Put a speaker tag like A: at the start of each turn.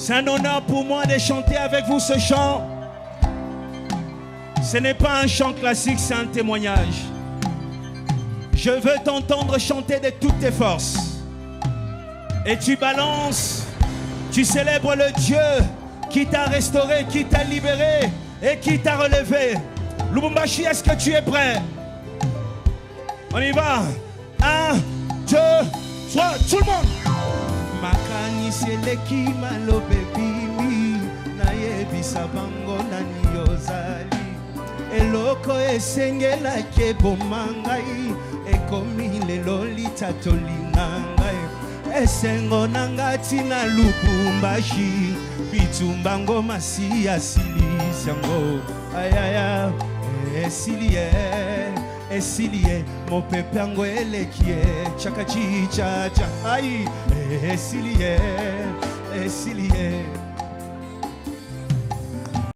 A: C'est un honneur pour moi de chanter avec vous ce chant. Ce n'est pas un chant classique, c'est un témoignage. Je veux t'entendre chanter de toutes tes forces. Et tu balances, tu célèbres le Dieu qui t'a restauré, qui t'a libéré et qui t'a relevé. Lubumbashi, est-ce que tu es prêt? On y va. 1, 2, 3, tout le monde. Makani seleki malobe bimi na yebisa bango nani yozali eloko esengela ke bomangai ekomi lelo litatolingai esengo nangati na Lubumbashi bitumbango masiya silisango ayaya esilie esilie mon pepango elekie chakachi chacha ai esilie esilie